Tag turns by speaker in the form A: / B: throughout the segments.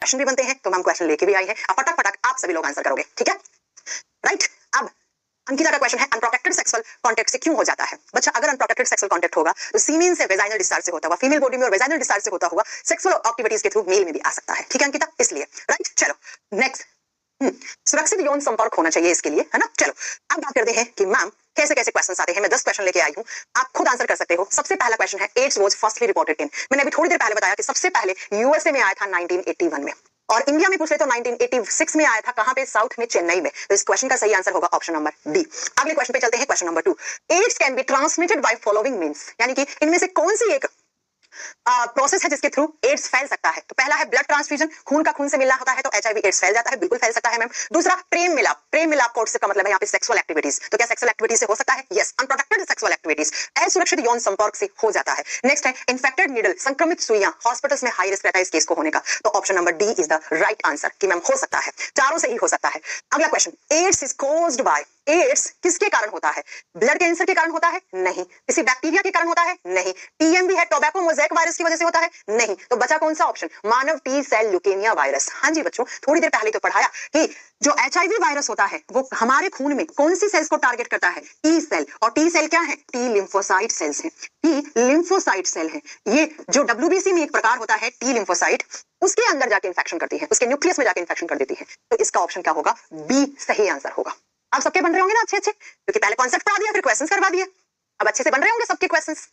A: Question भी बनते हैं, तो मैम क्वेश्चन लेके भी आई है, अब फटाक फटाक आप सभी लोग आंसर करोगे, ठीक है? राइट। अब अंकिता का क्वेश्चन है अनप्रोटेक्टेड सेक्सुअल कांटेक्ट से क्यों हो जाता है? बच्चा, अगर अनप्रोटेक्टेड सेक्सुअल कांटेक्ट होगा तो सीमेन से वेजाइनल डिस्चार्ज से होता हुआ, फीमेल बॉडी में और वेजाइनल डिस्चार्ज से होता हुआ सेक्सुअल एक्टिविटीज के थ्रू मेल में भी आ सकता है, ठीक है अंकिता? इसलिए राइट। चलो नेक्स्ट, सुरक्षित यौन संपर्क होना चाहिए इसके लिए, है ना? चलो अब बात करते हैं कि मैम कैसे कैसे क्वेश्चंस आते हैं। मैं 10 क्वेश्चन लेके आई हूं, आप खुद आंसर कर सकते हो। सबसे पहला क्वेश्चन है AIDS was firstly reported in. मैंने अभी थोड़ी देर पहले बताया कि सबसे पहले यूएसए में आया था 1981 में, और इंडिया में पूछ ले तो 1986 में आया था। कहां पे? साउथ में, चेन्नई में। तो इस क्वेश्चन का सही आंसर होगा ऑप्शन नंबर डी। अगले क्वेश्चन पे चलते हैं, question number 2। AIDS can be transmitted by following means, यानी कि इनमें से कौन सी एक प्रोसेस है जिसके थ्रू एड्स फैल सकता है? तो पहला है ब्लड ट्रांसफ्यूजन, खून का खून से मिलना होता है तो एचआईवी एड्स फैल जाता है, बिल्कुल फैल सकता है मैम। दूसरा प्रेम मिलाप, प्रेम मिलाप कोर्स का मतलब है यहाँ पे सेक्सुअल एक्टिविटीज। तो क्या सेक्सुअल एक्टिविटीज से हो सकता है? यस, अनप्रोटेक्टेड सेक्सुअल एक्टिविटीज, असुरक्षित यौन संपर्क से हो जाता है। नेक्स्ट है इन्फेक्टेड नीडल, संक्रमित सुइयां, हॉस्पिटल्स में हाई रिस्क रहता है इस केस को होने का। तो option number D is the right answer कि मैम हो सकता है, चारों से ही हो सकता है। अगला question, AIDS is caused by, AIDS किसके कारण होता है? ब्लड कैंसर के कारण होता है? नहीं। किसी बैक्टीरिया के कारण होता है? नहीं। टीएमवी है, टोबैको मोज़ेक वायरस की वजह से होता है? नहीं। तो बचा कौन सा ऑप्शन? मानव टी सेल ल्यूकेमिया वायरस। हाँ जी बच्चों, थोड़ी देर पहले तो पढ़ाया कि जो एचआईवी वायरस होता है वो हमारे खून में कौन सी सेल्स को टारगेट करता है? T cell. और टी सेल क्या है? टी लिम्फोसाइट सेल्स है, टी लिम्फोसाइट सेल है। ये जो डब्ल्यूबीसी में एक प्रकार होता है टी लिम्फोसाइट, उसके अंदर जाके इंफेक्शन करती है, उसके न्यूक्लियस में जाके इंफेक्शन कर देती है। तो इसका ऑप्शन क्या होगा? बी सही आंसर होगा। आप सबके बन रहे होंगे ना अच्छे अच्छे, क्योंकि पहले कॉन्सेप्ट पढ़ा दिया फिर क्वेश्चंस करवा दिए, अब अच्छे से बन रहे होंगे सबके क्वेश्चंस।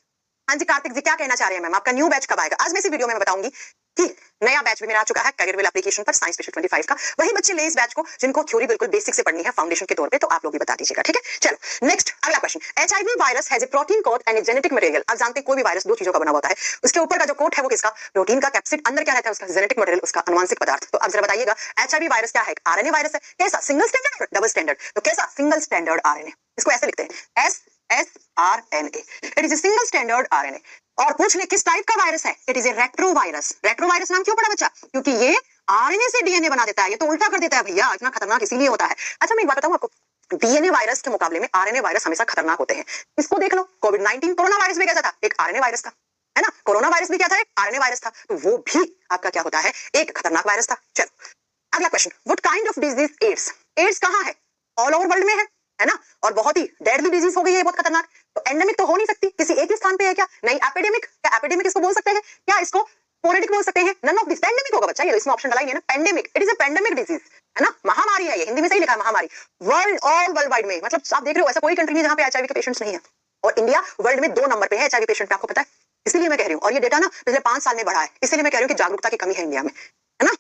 A: हाँ जी कार्तिक जी, क्या कहना चाह रहे हैं मैम? आपका न्यू बैच कब आएगा? आज मैं इस वीडियो में बताऊंगी कि नया बैच भी मेरा आ चुका है कैरियर एप्लीकेशन पर, साइंस स्पेशल 25 का। वही बच्चे ले इस बैच को जिनको थ्योरी बिल्कुल बेसिक से पढ़नी है फाउंडेशन के तौर पे, तो आप लोग भी बता दीजिएगा, ठीक है? चलो नेक्स्ट, अगला question, HIV virus has a protein coat and a genetic material. आप जानते हैं कोई भी वायरस दो चीजों का बना होता है, उसके ऊपर का जो कोट है वो किसका? प्रोटीन का। कैप्सिड अंदर क्या रहता है? उसका जेनेटिक मटेरियल, उसका अनुवांशिक पदार्थ। तो अब जरा बताइएगा एचआईवी वायरस क्या है? आरएनए वायरस है। कैसा? Single standard, double standard? तो कैसा? Single standard RNA. इसको ऐसे लिखते हैं SSRNA, it is a single standard RNA. और पूछ ले किस टाइप का वायरस है? It is a retrovirus. Retrovirus नाम क्यों पड़ा बच्चा? क्योंकि ये आरएनए से डीएनए बना देता है, ये तो उल्टा कर देता है भैया, इतना खतरनाक इसीलिए होता है। अच्छा मैं एक बात बताऊं आपको, डीएनए वायरस के मुकाबले में आरएनए वायरस हमेशा खतरनाक होते हैं। इसको देख लो, कोविड-19 कोरोना वायरस भी कैसा था? एक आरएनए वायरस था, है ना? कोरोना वायरस भी क्या था? एक आरएनए वायरस था। तो वो भी आपका क्या होता है? एक खतरनाक वायरस था। चलो अगला question, what kind of disease AIDS? AIDS कहां है? ऑल ओवर वर्ल्ड में है ना? और बहुत ही डेडली डिजीज हो गई है, बहुत खतरनाक। तो एंडेमिक तो हो नहीं सकती, किसी एक ही स्थान पे है क्या? नहीं। एपिडेमिक? क्या एपिडेमिक इसको बोल सकते हैं? क्या इसको पोरेटिक बोल सकते हैं? None of this. पेंडेमिक होगा बच्चा, ये इसमें ऑप्शन डला ही नहीं ना। Pandemic, it is a pandemic disease, है ना? महामारी है ये, हिंदी में सही लिखा है महामारी। वर्ल्ड, ऑल वर्ल्ड वाइड में, मतलब आप देख रहे हो ऐसा कोई कंट्री नहीं जहां पे एचआईवी के पेशेंट्स नहीं है, और इंडिया वर्ल्ड में 2 नंबर पे है एचआईवी पेशेंट पे, आपको पता है? इसलिए मैं कह रही हूँ, और ये डेटा ना पिछले 5 साल में बढ़ा है, इसलिए मैं कह रही हूँ कि जागरूकता की कमी है इंडिया में, है ना?